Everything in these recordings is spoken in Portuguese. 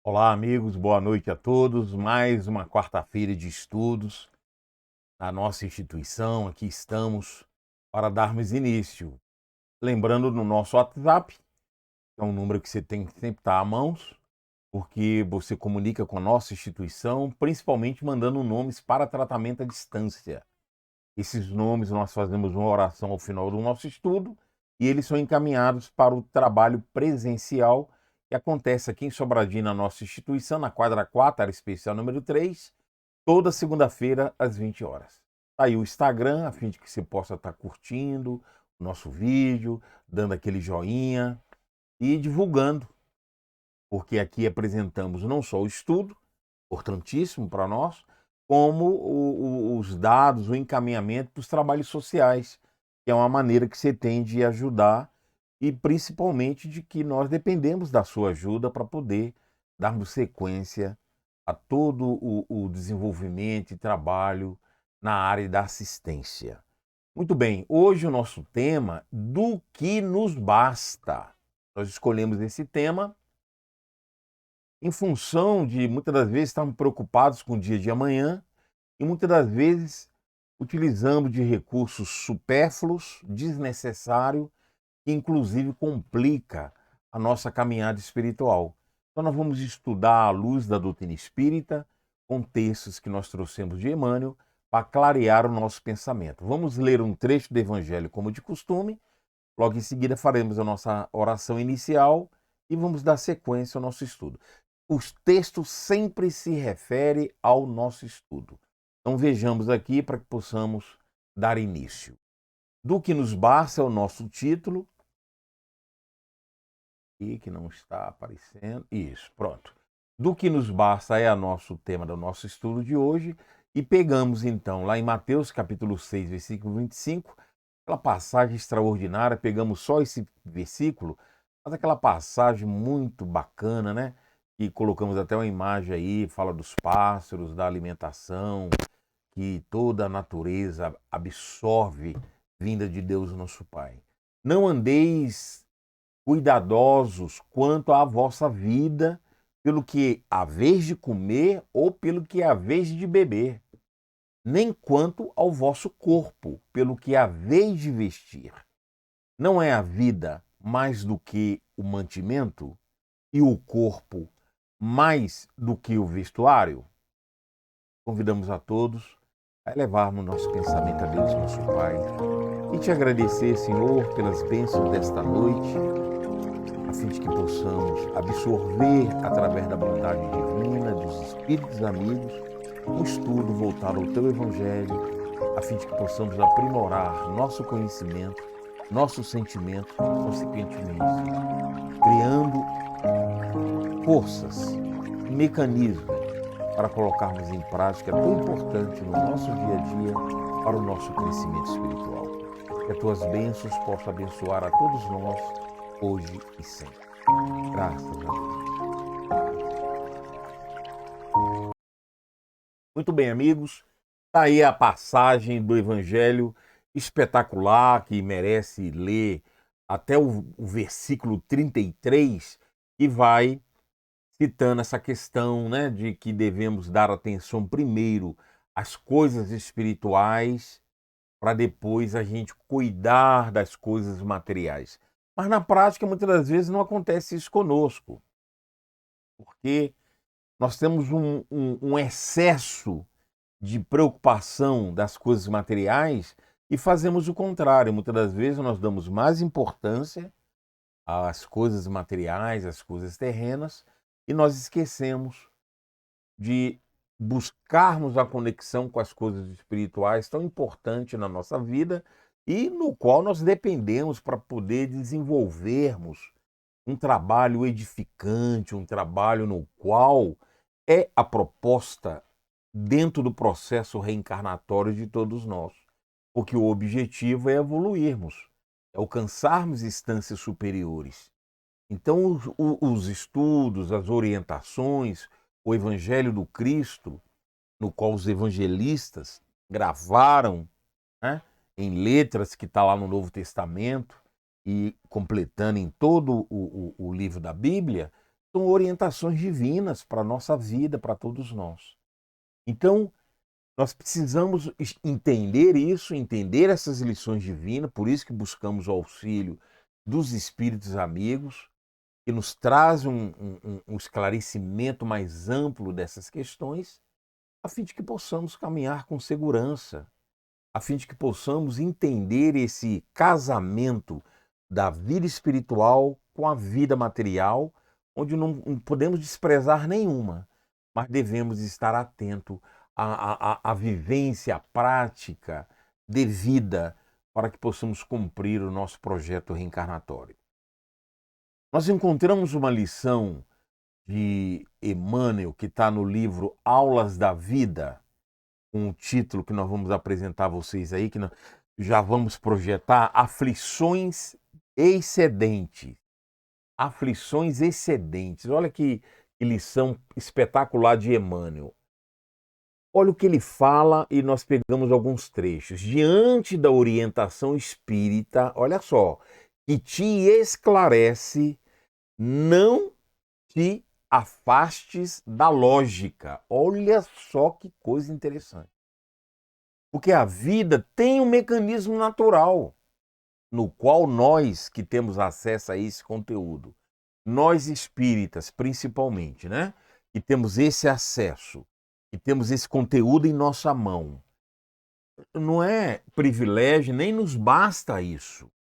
Olá, amigos, boa noite a todos. Mais uma quarta-feira de estudos na nossa instituição. Aqui estamos para darmos início. Lembrando no nosso WhatsApp, que é um número que você tem que sempre estar à mão, porque você comunica com a nossa instituição, principalmente mandando nomes para tratamento à distância. Esses nomes nós fazemos uma oração ao final do nosso estudo e eles são encaminhados para o trabalho presencial que acontece aqui em Sobradinho, na nossa instituição, na quadra 4, área especial número 3, toda segunda-feira às 20 horas. Tá aí o Instagram, a fim de que você possa estar curtindo o nosso vídeo, dando aquele joinha e divulgando, porque aqui apresentamos não só o estudo, importantíssimo para nós, como os dados, o encaminhamento para os trabalhos sociais, que é uma maneira que você tem de ajudar e principalmente de que nós dependemos da sua ajuda para poder darmos sequência a todo o desenvolvimento e trabalho na área da assistência. Muito bem, hoje o nosso tema, do que nos basta. Nós escolhemos esse tema em função de, muitas das vezes, estarmos preocupados com o dia de amanhã e muitas das vezes utilizamos de recursos supérfluos, desnecessários, que inclusive complica a nossa caminhada espiritual. Então nós vamos estudar à luz da doutrina espírita, com textos que nós trouxemos de Emmanuel, para clarear o nosso pensamento. Vamos ler um trecho do Evangelho como de costume, logo em seguida faremos a nossa oração inicial e vamos dar sequência ao nosso estudo. Os textos sempre se referem ao nosso estudo. Então vejamos aqui para que possamos dar início. Do que nos basta é o nosso título, e que não está aparecendo. Isso, pronto. Do que nos basta é o nosso tema do nosso estudo de hoje. E pegamos então lá em Mateus capítulo 6, versículo 25, aquela passagem extraordinária, pegamos só esse versículo, mas aquela passagem muito bacana, né? E colocamos até uma imagem aí, fala dos pássaros, da alimentação, que toda a natureza absorve vinda de Deus nosso Pai. Não andeis cuidadosos quanto à vossa vida, pelo que haveis de comer ou pelo que haveis de beber, nem quanto ao vosso corpo, pelo que haveis de vestir. Não é a vida mais do que o mantimento e o corpo mais do que o vestuário? Convidamos a todos a elevarmos nosso pensamento a Deus, nosso Pai, e te agradecer, Senhor, pelas bênçãos desta noite, a fim de que possamos absorver, através da bondade divina, dos Espíritos amigos, um estudo voltado ao Teu Evangelho, a fim de que possamos aprimorar nosso conhecimento, nossos sentimentos, consequentemente, criando forças, mecanismos para colocarmos em prática tão importante no nosso dia a dia para o nosso crescimento espiritual. Que as Tuas bênçãos possam abençoar a todos nós, hoje e sempre. Graças a Deus. Muito bem, amigos. Está aí a passagem do Evangelho espetacular, que merece ler até o versículo 33, que vai citando essa questão, né, de que devemos dar atenção primeiro às coisas espirituais, para depois a gente cuidar das coisas materiais. Mas na prática, muitas das vezes, não acontece isso conosco, porque nós temos um excesso de preocupação das coisas materiais e fazemos o contrário. Muitas das vezes nós damos mais importância às coisas materiais, às coisas terrenas, e nós esquecemos de buscarmos a conexão com as coisas espirituais tão importante na nossa vida e no qual nós dependemos para poder desenvolvermos um trabalho edificante, um trabalho no qual é a proposta dentro do processo reencarnatório de todos nós. Porque o objetivo é evoluirmos, é alcançarmos instâncias superiores. Então, os estudos, as orientações, o Evangelho do Cristo, no qual os evangelistas gravaram, né, em letras que está lá no Novo Testamento e completando em todo o livro da Bíblia, são orientações divinas para a nossa vida, para todos nós. Então, nós precisamos entender isso, entender essas lições divinas, por isso que buscamos o auxílio dos espíritos amigos, que nos traz um esclarecimento mais amplo dessas questões, a fim de que possamos caminhar com segurança, a fim de que possamos entender esse casamento da vida espiritual com a vida material, onde não podemos desprezar nenhuma, mas devemos estar atentos à vivência, à prática devida para que possamos cumprir o nosso projeto reencarnatório. Nós encontramos uma lição de Emmanuel que está no livro Aulas da Vida, com o título que nós vamos apresentar a vocês aí, que nós já vamos projetar, Aflições Excedentes. Aflições Excedentes. Olha que lição espetacular de Emmanuel. Olha o que ele fala e nós pegamos alguns trechos. Diante da orientação espírita, olha só, que te esclarece, não te afastes da lógica. Olha só que coisa interessante. Porque a vida tem um mecanismo natural, no qual nós que temos acesso a esse conteúdo, nós espíritas principalmente, né? Que temos esse acesso, que temos esse conteúdo em nossa mão. Não é privilégio, nem nos basta isso.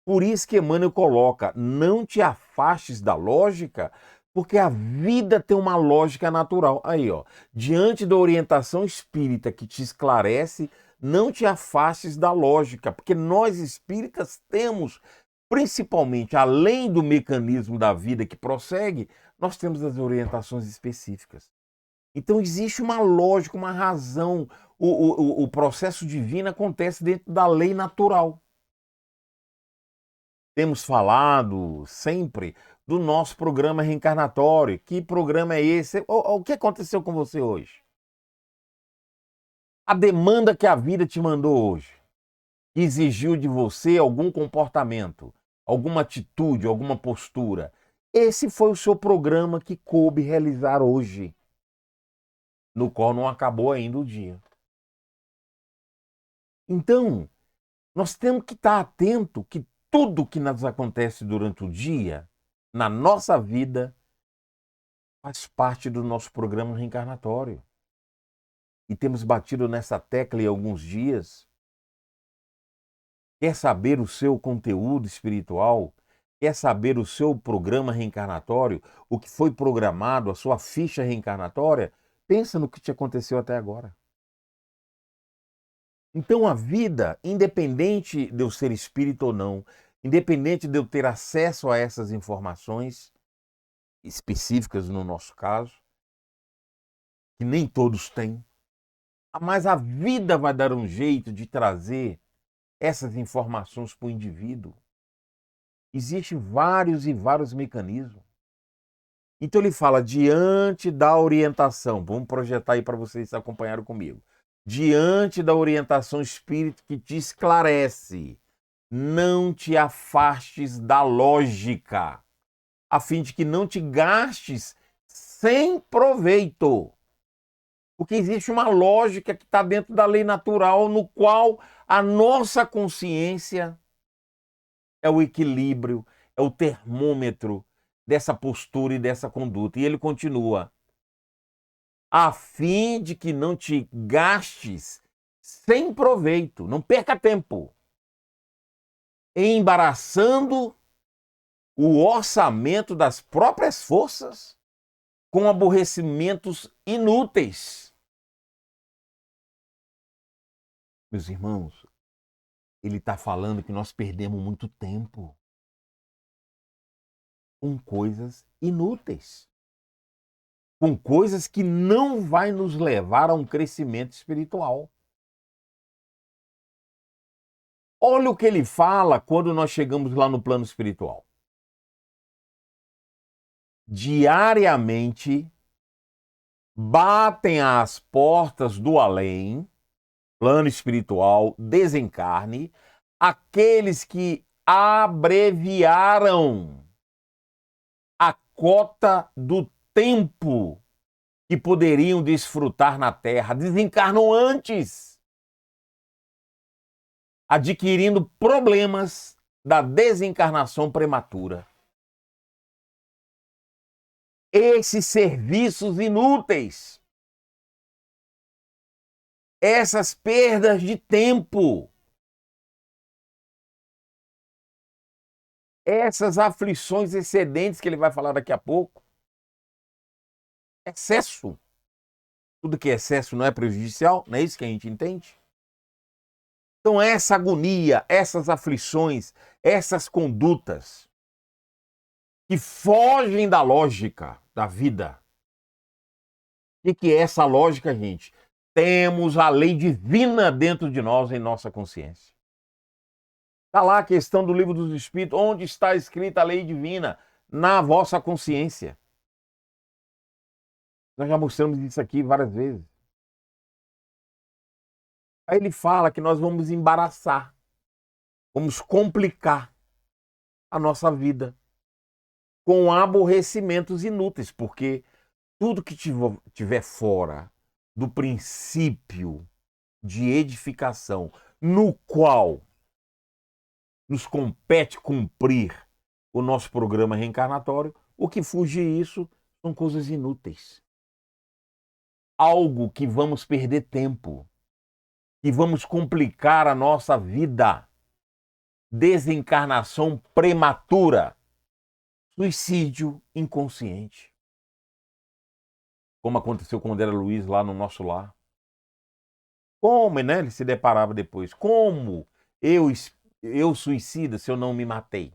Por isso que Emmanuel coloca, não te afastes da lógica, porque a vida tem uma lógica natural. Aí, ó, diante da orientação espírita que te esclarece, não te afastes da lógica, porque nós espíritas temos, principalmente, além do mecanismo da vida que prossegue, nós temos as orientações específicas. Então existe uma lógica, uma razão. O processo divino acontece dentro da lei natural. Temos falado sempre do nosso programa reencarnatório. Que programa é esse? O que aconteceu com você hoje? A demanda que a vida te mandou hoje, que exigiu de você algum comportamento, alguma atitude, alguma postura. Esse foi o seu programa que coube realizar hoje, no qual não acabou ainda o dia. Então, nós temos que estar atento que tudo que nos acontece durante o dia, na nossa vida, faz parte do nosso programa reencarnatório. E temos batido nessa tecla em alguns dias. Quer saber o seu conteúdo espiritual? Quer saber o seu programa reencarnatório? O que foi programado, a sua ficha reencarnatória? Pensa no que te aconteceu até agora. Então a vida, independente de eu ser espírita ou não, independente de eu ter acesso a essas informações específicas no nosso caso, que nem todos têm, mas a vida vai dar um jeito de trazer essas informações para o indivíduo. Existem vários e vários mecanismos. Então ele fala, diante da orientação, vamos projetar aí para vocês acompanharem comigo. Diante da orientação espírita que te esclarece, não te afastes da lógica, a fim de que não te gastes sem proveito. Porque existe uma lógica que está dentro da lei natural, no qual a nossa consciência é o equilíbrio, é o termômetro dessa postura e dessa conduta. E ele continua, a fim de que não te gastes sem proveito, não perca tempo, embaraçando o orçamento das próprias forças com aborrecimentos inúteis. Meus irmãos, ele está falando que nós perdemos muito tempo. com coisas inúteis, com coisas que não vai nos levar a um crescimento espiritual. Olha o que ele fala quando nós chegamos lá no plano espiritual. Diariamente batem às portas do além, plano espiritual, desencarne, aqueles que abreviaram a cota do tempo que poderiam desfrutar na Terra, desencarnam antes, adquirindo problemas da desencarnação prematura. Esses serviços inúteis, essas perdas de tempo, essas aflições excedentes que ele vai falar daqui a pouco, excesso. Tudo que é excesso não é prejudicial, não é isso que a gente entende? Então essa agonia, essas aflições, essas condutas que fogem da lógica da vida. O que é essa lógica, gente? Temos a lei divina dentro de nós, em nossa consciência. Está lá a questão do livro dos Espíritos, onde está escrita a lei divina? Na vossa consciência. Nós já mostramos isso aqui várias vezes. Aí ele fala que nós vamos embaraçar, vamos complicar a nossa vida com aborrecimentos inúteis, porque tudo que tiver fora do princípio de edificação, no qual nos compete cumprir o nosso programa reencarnatório, o que fuge isso são coisas inúteis. Algo que vamos perder tempo, que vamos complicar a nossa vida. Desencarnação prematura, suicídio inconsciente. Como aconteceu com o André Luiz lá no nosso lar. Como, né? Ele se deparava depois. Como eu suicida se eu não me matei?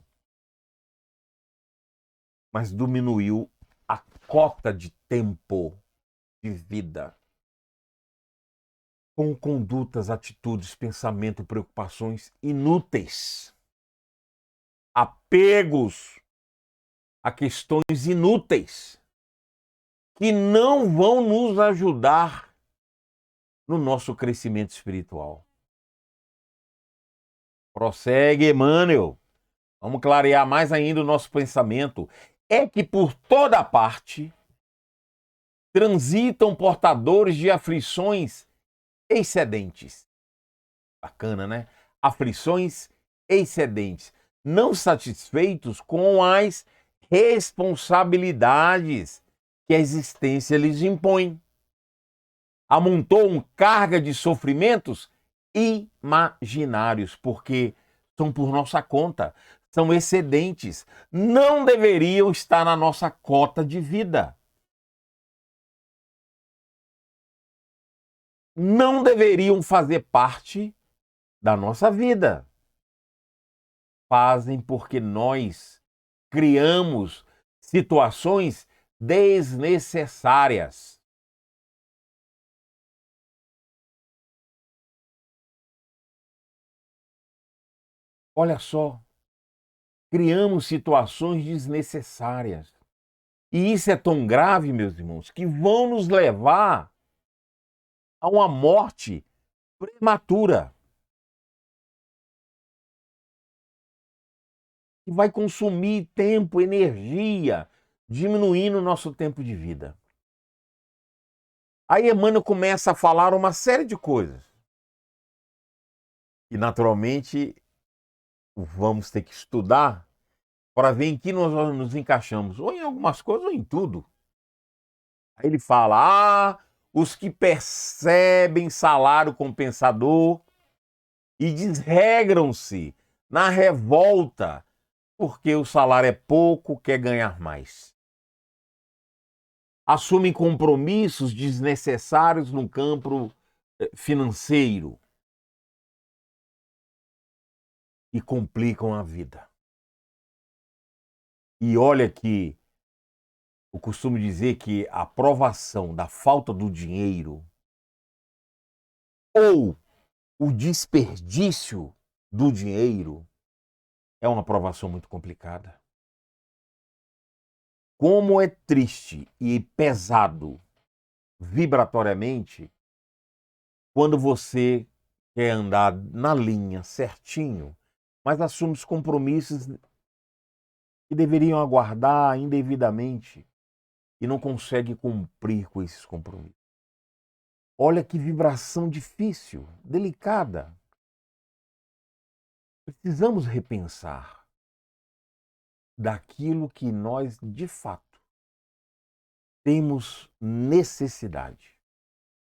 Mas diminuiu a cota de tempo de vida. Com condutas, atitudes, pensamento, preocupações inúteis. Apegos a questões inúteis que não vão nos ajudar no nosso crescimento espiritual. Prossegue, Emmanuel. Vamos clarear mais ainda o nosso pensamento. É que por toda parte transitam portadores de aflições excedentes. Bacana, né? Aflições excedentes. Não satisfeitos com as responsabilidades que a existência lhes impõe. Amontoam carga de sofrimentos imaginários, porque são por nossa conta, são excedentes, não deveriam estar na nossa cota de vida. Não deveriam fazer parte da nossa vida. Fazem porque nós criamos situações desnecessárias. Olha só, criamos situações desnecessárias. E isso é tão grave, meus irmãos, que vão nos levar a uma morte prematura. Que vai consumir tempo, energia, diminuindo o nosso tempo de vida. Aí Emmanuel começa a falar uma série de coisas. E naturalmente vamos ter que estudar para ver em que nós nos encaixamos, ou em algumas coisas ou em tudo. Aí ele fala: os que percebem salário compensador e desregram-se na revolta, porque o salário é pouco, quer ganhar mais. Assumem compromissos desnecessários no campo financeiro e complicam a vida. E olha que eu costumo dizer que a provação da falta do dinheiro ou o desperdício do dinheiro é uma provação muito complicada. Como é triste e pesado vibratoriamente quando você quer andar na linha certinho, mas assume os compromissos que deveriam aguardar indevidamente e não consegue cumprir com esses compromissos. Olha que vibração difícil, delicada. Precisamos repensar daquilo que nós, de fato, temos necessidade.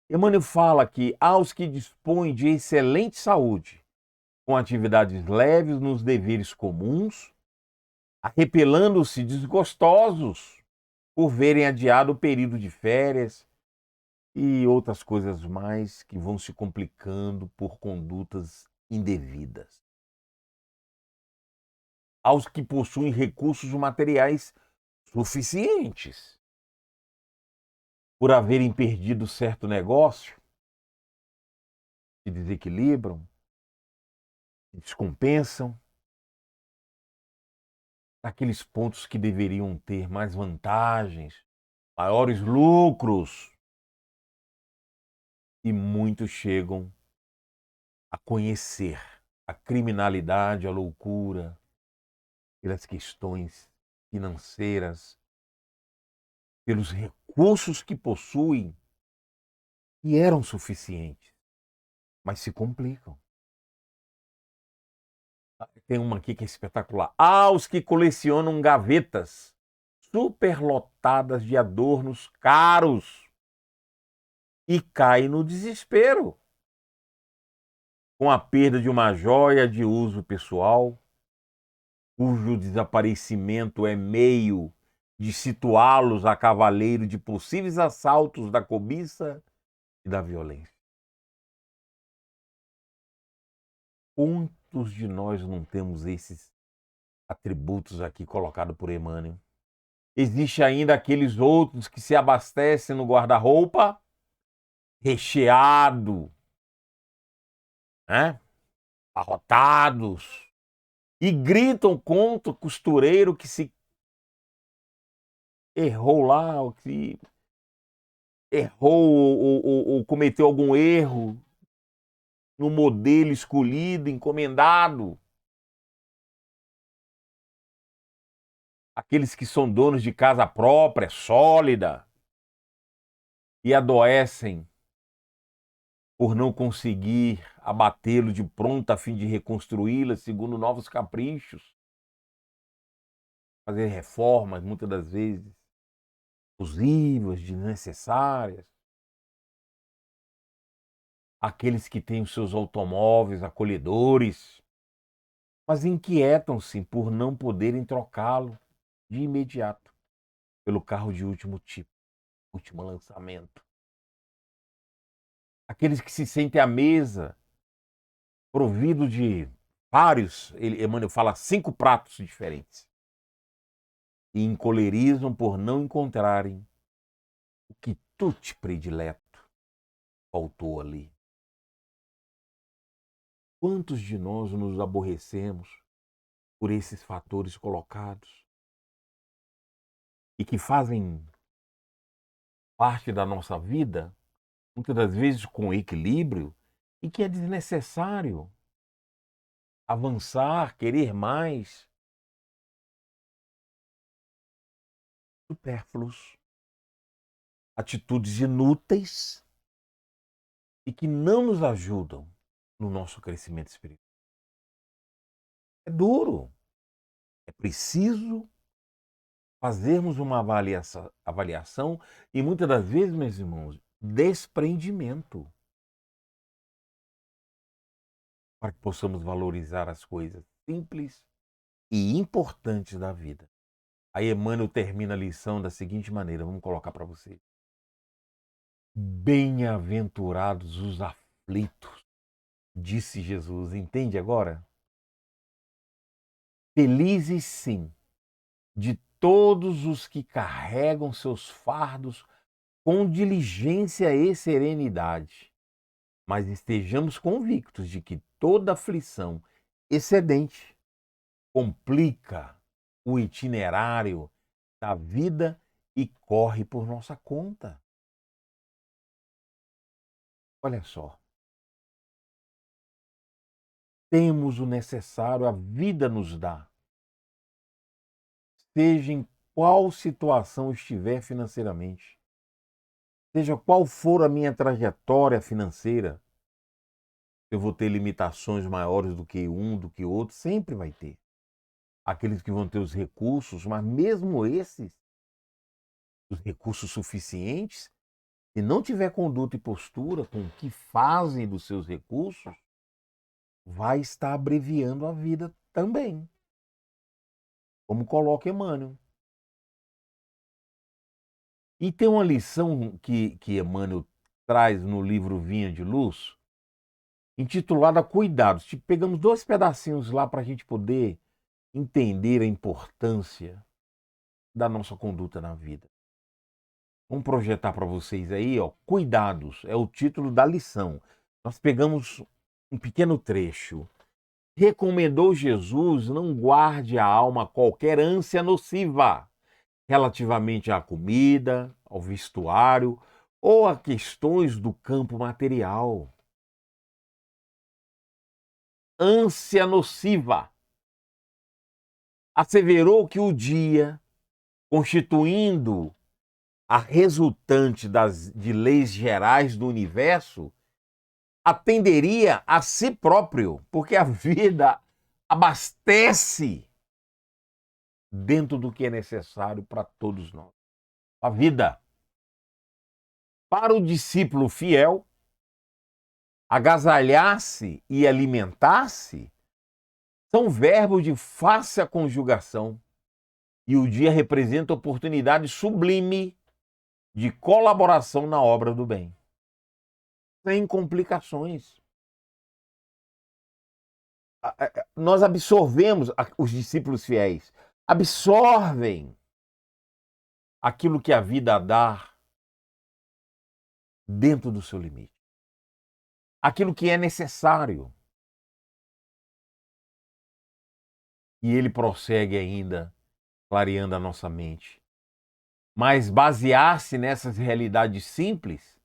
Emmanuel fala que aos que dispõem de excelente saúde, com atividades leves nos deveres comuns, arrepelando-se desgostosos por verem adiado o período de férias e outras coisas mais que vão se complicando por condutas indevidas. Aos que possuem recursos materiais suficientes, por haverem perdido certo negócio, se desequilibram, se descompensam, naqueles pontos que deveriam ter mais vantagens, maiores lucros, e muitos chegam a conhecer a criminalidade, a loucura, pelas questões financeiras, pelos recursos que possuem, e eram suficientes, mas se complicam. Tem uma aqui que é espetacular. Aos que colecionam gavetas superlotadas de adornos caros e caem no desespero com a perda de uma joia de uso pessoal, cujo desaparecimento é meio de situá-los a cavaleiro de possíveis assaltos da cobiça e da violência. Quantos de nós não temos esses atributos aqui colocados por Emmanuel? Existe ainda aqueles outros que se abastecem no guarda-roupa recheado, né? Arrotados, e gritam contra o costureiro que se errou lá, ou que errou ou cometeu algum erro no modelo escolhido, encomendado. Aqueles que são donos de casa própria, sólida, e adoecem por não conseguir abatê-lo de pronto a fim de reconstruí-la segundo novos caprichos, fazer reformas, muitas das vezes, abusivas, desnecessárias. Aqueles que têm os seus automóveis acolhedores, mas inquietam-se por não poderem trocá-lo de imediato pelo carro de último tipo, último lançamento. Aqueles que se sentem à mesa, provido de vários, Emmanuel fala, 5 pratos diferentes, e encolerizam por não encontrarem o quitute predileto faltou ali. Quantos de nós nos aborrecemos por esses fatores colocados e que fazem parte da nossa vida, muitas das vezes com equilíbrio, e que é desnecessário avançar, querer mais, supérfluos, atitudes inúteis e que não nos ajudam no nosso crescimento espiritual. É duro, é preciso fazermos uma avaliação e muitas das vezes, meus irmãos, desprendimento, para que possamos valorizar as coisas simples e importantes da vida. Aí Emmanuel termina a lição da seguinte maneira, vamos colocar para você. Bem-aventurados os aflitos, disse Jesus. Entende agora? Felizes sim, de todos os que carregam seus fardos com diligência e serenidade, mas estejamos convictos de que toda aflição excedente complica o itinerário da vida e corre por nossa conta. Olha só. Temos o necessário, a vida nos dá. Seja em qual situação estiver financeiramente, seja qual for a minha trajetória financeira, eu vou ter limitações maiores do que um, do que outro, sempre vai ter. Aqueles que vão ter os recursos, mas mesmo esses, os recursos suficientes, se não tiver conduta e postura com o que fazem dos seus recursos, vai estar abreviando a vida também. Como coloca Emmanuel. E tem uma lição que Emmanuel traz no livro Vinha de Luz, intitulada Cuidados. Pegamos 2 pedacinhos lá para a gente poder entender a importância da nossa conduta na vida. Vamos projetar para vocês aí, ó, Cuidados, é o título da lição. Nós pegamos um pequeno trecho. Recomendou Jesus: não guarde a alma qualquer ânsia nociva relativamente à comida, ao vestuário ou a questões do campo material. Ânsia nociva. Asseverou que o dia, constituindo a resultante de leis gerais do universo, atenderia a si próprio, porque a vida abastece dentro do que é necessário para todos nós. A vida. Para o discípulo fiel, agasalhar-se e alimentar-se são verbos de fácil conjugação, e o dia representa oportunidade sublime de colaboração na obra do bem, sem complicações. Nós absorvemos, os discípulos fiéis absorvem aquilo que a vida dá dentro do seu limite, aquilo que é necessário. E ele prossegue ainda, clareando a nossa mente. Mas basear-se nessas realidades simples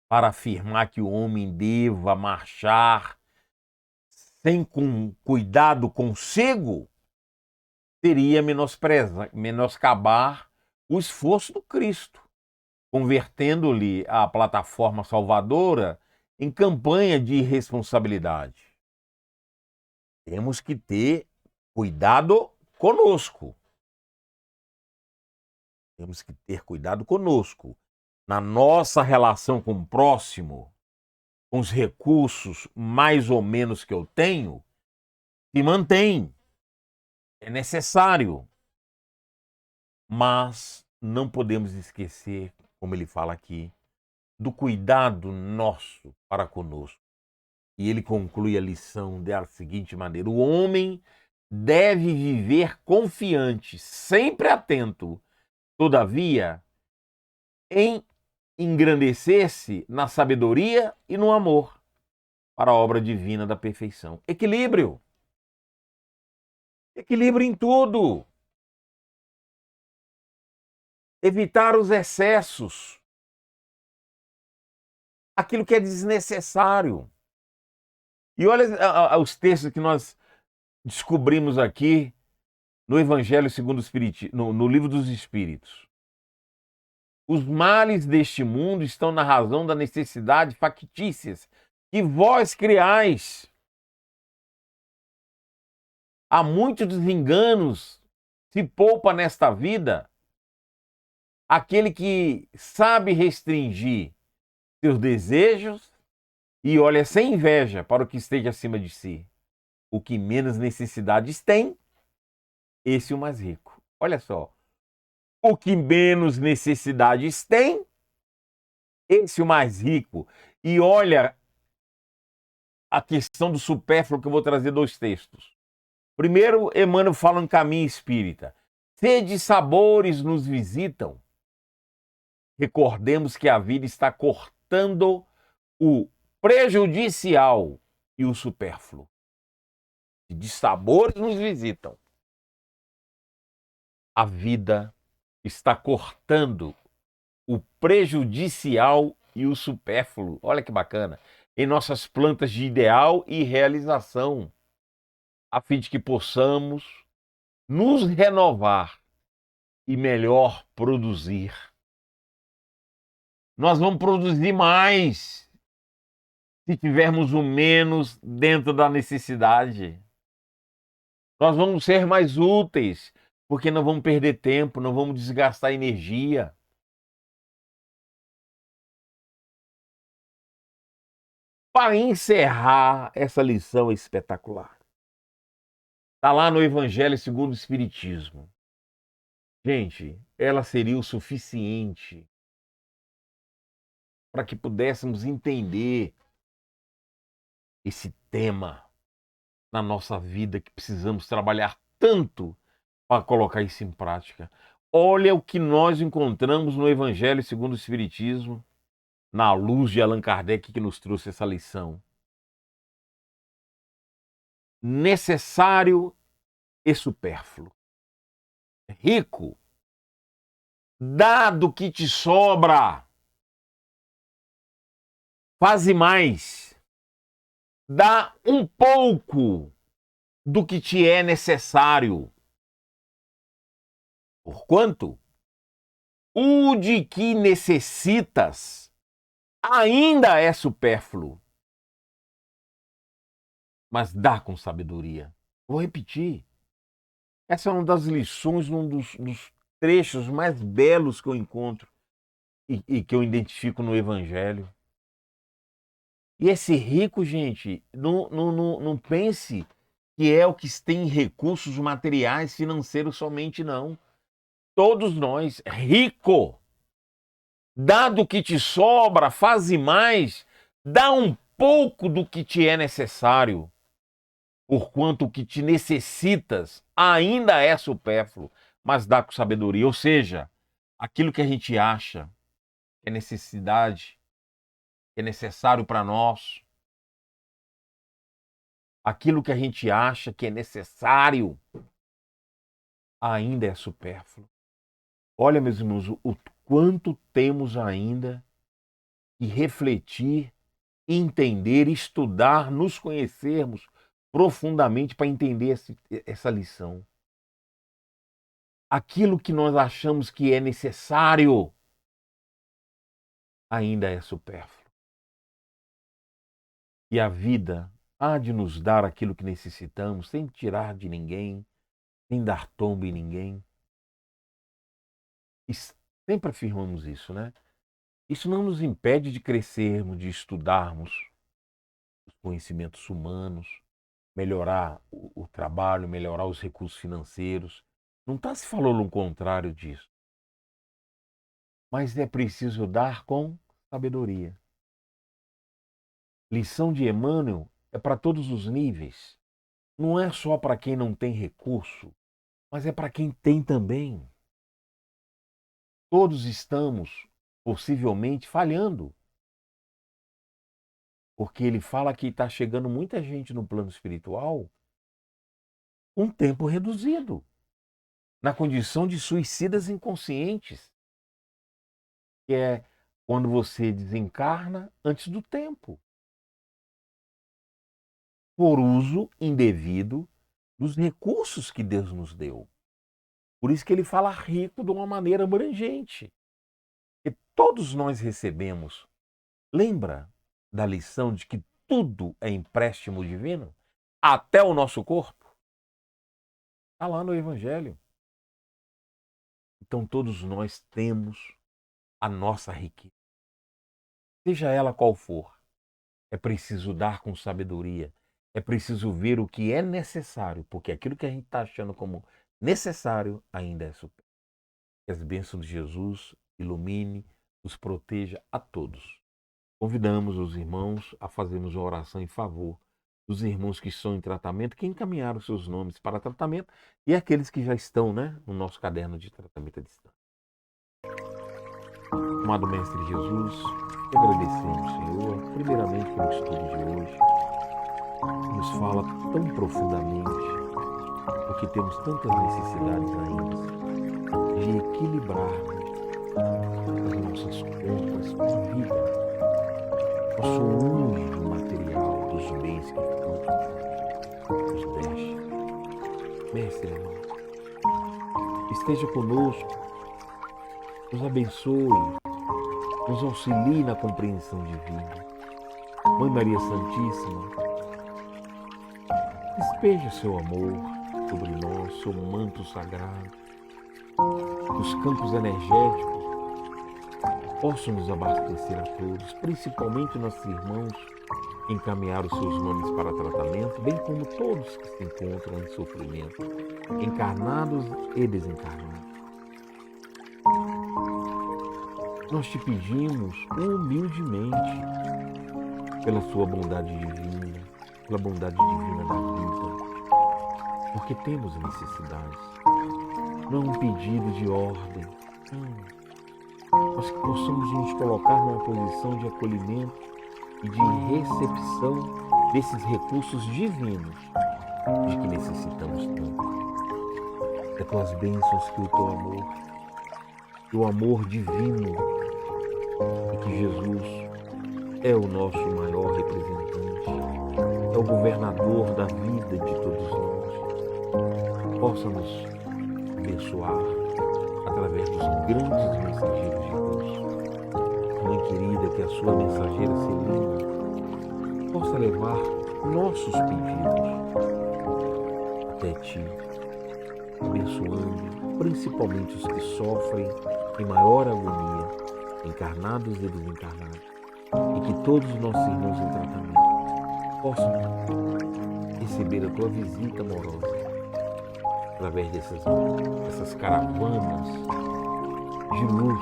para afirmar que o homem deva marchar sem cuidado consigo seria menoscabar o esforço do Cristo, convertendo-lhe a plataforma salvadora em campanha de irresponsabilidade. Temos que ter cuidado conosco. Temos que ter cuidado conosco. Na nossa relação com o próximo, com os recursos mais ou menos que eu tenho, se mantém. É necessário. Mas não podemos esquecer, como ele fala aqui, do cuidado nosso para conosco. E ele conclui a lição da seguinte maneira: o homem deve viver confiante, sempre atento, todavia, em engrandecer-se na sabedoria e no amor para a obra divina da perfeição. Equilíbrio. Equilíbrio em tudo. Evitar os excessos. Aquilo que é desnecessário. E olha os textos que nós descobrimos aqui no Evangelho segundo o Espiritismo, no Livro dos Espíritos. Os males deste mundo estão na razão da necessidade factícias que vós criais. Há muitos desenganos, se poupa nesta vida aquele que sabe restringir seus desejos e olha sem inveja para o que esteja acima de si. O que menos necessidades tem, esse é o mais rico. Olha só. O que menos necessidades tem, esse é o mais rico. E olha a questão do supérfluo, que eu vou trazer 2 textos. Primeiro, Emmanuel fala em caminho espírita. sede e sabores nos visitam, recordemos que a vida está cortando o prejudicial e o supérfluo. De sabores nos visitam. A vida está cortando o prejudicial e o supérfluo. Olha que bacana. Em nossas plantas de ideal e realização, a fim de que possamos nos renovar e melhor produzir. Nós vamos produzir mais se tivermos o menos dentro da necessidade. Nós vamos ser mais úteis, porque não vamos perder tempo, não vamos desgastar energia. Para encerrar essa lição espetacular, está lá no Evangelho segundo o Espiritismo. Gente, ela seria o suficiente para que pudéssemos entender esse tema na nossa vida, que precisamos trabalhar tanto para colocar isso em prática. Olha o que nós encontramos no Evangelho segundo o Espiritismo, na luz de Allan Kardec, que nos trouxe essa lição. Necessário e supérfluo. Rico, dá do que te sobra. Faze mais. Dá um pouco do que te é necessário. Porquanto, o de que necessitas ainda é supérfluo. Mas dá com sabedoria. Vou repetir. Essa é uma das lições, um dos trechos mais belos que eu encontro e que eu identifico no Evangelho. E esse rico, gente, não pense que é o que tem recursos materiais, financeiros somente, não. Todos nós, rico, dá do que te sobra, faze mais, dá um pouco do que te é necessário, porquanto o que te necessitas ainda é supérfluo, mas dá com sabedoria. Ou seja, aquilo que a gente acha que é necessidade, que é necessário para nós, aquilo que a gente acha que é necessário ainda é supérfluo. Olha, meus irmãos, o quanto temos ainda que refletir, entender, estudar, nos conhecermos profundamente para entender essa lição. Aquilo que nós achamos que é necessário ainda é supérfluo. E a vida há de nos dar aquilo que necessitamos, sem tirar de ninguém, sem dar tombo em ninguém. E sempre afirmamos isso, né? Isso não nos impede de crescermos, de estudarmos os conhecimentos humanos, melhorar o trabalho, melhorar os recursos financeiros. Não está se falando o contrário disso. Mas é preciso dar com sabedoria. Lição de Emmanuel é para todos os níveis. Não é só para quem não tem recurso, mas é para quem tem também. Todos estamos, possivelmente, falhando. Porque ele fala que está chegando muita gente no plano espiritual com tempo reduzido, na condição de suicidas inconscientes, que é quando você desencarna antes do tempo, por uso indevido dos recursos que Deus nos deu. Por isso que ele fala rico de uma maneira abrangente. E todos nós recebemos. Lembra da lição de que tudo é empréstimo divino? Até o nosso corpo? Está lá no Evangelho. Então todos nós temos a nossa riqueza. Seja ela qual for, é preciso dar com sabedoria. É preciso ver o que é necessário, porque aquilo que a gente está achando como necessário ainda é supérfluo. Que as bênçãos de Jesus ilumine, nos proteja a todos. Convidamos os irmãos a fazermos uma oração em favor dos irmãos que estão em tratamento, que encaminharam seus nomes para tratamento e aqueles que já estão, né, no nosso caderno de tratamento à distância. Amado Mestre Jesus, te agradecemos, Senhor, primeiramente pelo estudo de hoje, que nos fala tão profundamente, porque temos tantas necessidades ainda de equilibrarmos as nossas contas com a vida, nosso uso material dos bens que tu nos deste. Mestre amado, esteja conosco, nos abençoe, nos auxilie na compreensão divina. Mãe Maria Santíssima, despeja seu amor sobre nós, seu manto sagrado, os campos energéticos possam nos abastecer a todos, principalmente nossos irmãos que encaminharam seus nomes para tratamento, bem como todos que se encontram em sofrimento, encarnados e desencarnados. Nós te pedimos humildemente pela sua bondade divina, pela bondade divina da vida, porque temos necessidades. Não é um pedido de ordem, mas que possamos nos colocar numa posição de acolhimento e de recepção desses recursos divinos de que necessitamos tanto. É tuas bênçãos que o amor divino, e que Jesus é o nosso maior representante, é o governador da vida de todos nós, possa nos abençoar através dos grandes mensageiros de Deus. Mãe querida, que a sua mensageira Celina possa levar nossos pedidos até ti, abençoando principalmente os que sofrem em maior agonia, encarnados e desencarnados, e que todos os nossos irmãos em tratamento possam receber a tua visita amorosa através dessas caravanas de luz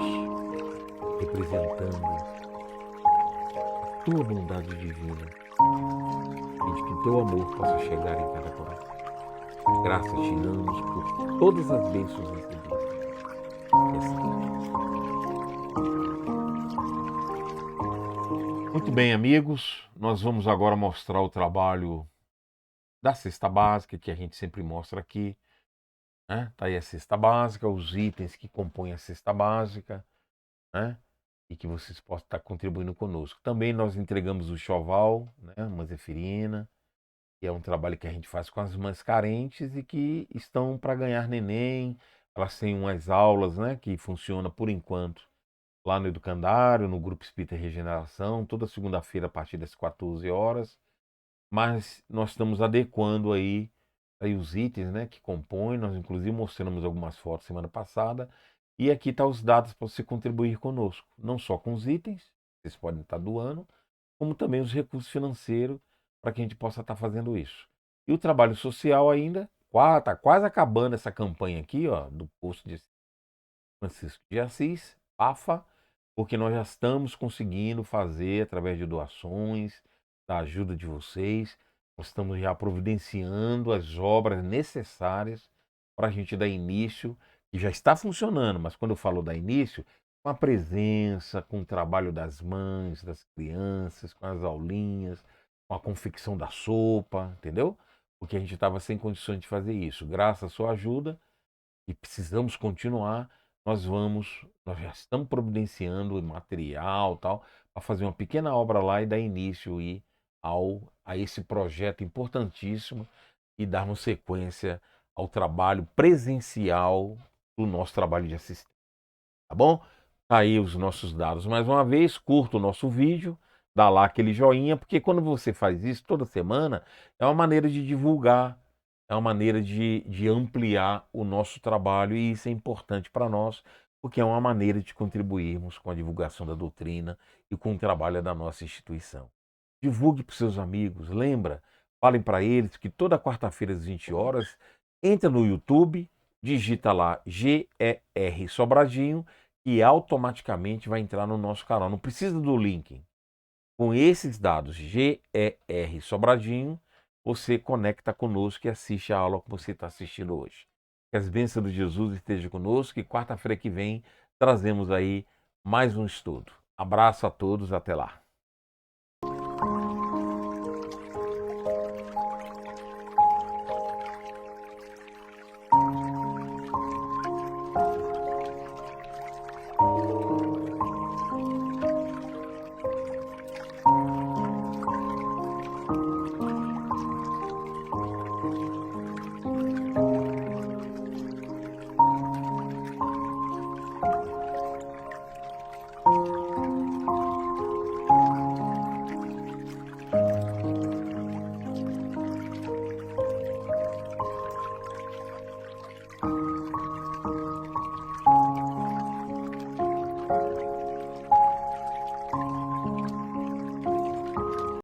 representando a tua bondade divina e de que teu amor possa chegar em cada coração. Graças te damos por todas as bênçãos recebidas. Muito bem, amigos, nós vamos agora mostrar o trabalho da cesta básica, que a gente sempre mostra aqui, né? Tá aí a cesta básica, os itens que compõem a cesta básica, né? E que vocês possam estar contribuindo conosco. Também nós entregamos o choval, né? A Manzefirina, que é um trabalho que a gente faz com as mães carentes e que estão para ganhar neném. Elas têm umas aulas, né, que funciona por enquanto lá no Educandário, no Grupo Espírita Regeneração, toda segunda-feira a partir das 14 horas. Mas nós estamos adequando aí os itens, né, que compõem. Nós inclusive mostramos algumas fotos semana passada. E aqui tá os dados para você contribuir conosco. Não só com os itens, vocês podem estar doando, como também os recursos financeiros para que a gente possa estar fazendo isso. E o trabalho social ainda, está quase acabando essa campanha aqui, ó, do posto de Francisco de Assis, PAFA, porque nós já estamos conseguindo fazer através de doações, da ajuda de vocês, nós estamos já providenciando as obras necessárias para a gente dar início, que já está funcionando, mas quando eu falo dar início, com a presença, com o trabalho das mães, das crianças, com as aulinhas, com a confecção da sopa, entendeu? Porque a gente estava sem condições de fazer isso. Graças à sua ajuda, e precisamos continuar, nós já estamos providenciando material, tal, para fazer uma pequena obra lá e dar início aí a esse projeto importantíssimo e darmos sequência ao trabalho presencial do nosso trabalho de assistência. Tá bom? Tá aí os nossos dados. Mais uma vez, curta o nosso vídeo, dá lá aquele joinha, porque quando você faz isso toda semana, é uma maneira de divulgar, é uma maneira de ampliar o nosso trabalho, e isso é importante para nós, porque é uma maneira de contribuirmos com a divulgação da doutrina e com o trabalho da nossa instituição. Divulgue para os seus amigos, lembra, falem para eles que toda quarta-feira às 20 horas, entra no YouTube, digita lá GER Sobradinho, e automaticamente vai entrar no nosso canal. Não precisa do link. Com esses dados GER Sobradinho, você conecta conosco e assiste a aula que você está assistindo hoje. Que as bênçãos de Jesus estejam conosco e quarta-feira que vem trazemos aí mais um estudo. Abraço a todos, até lá.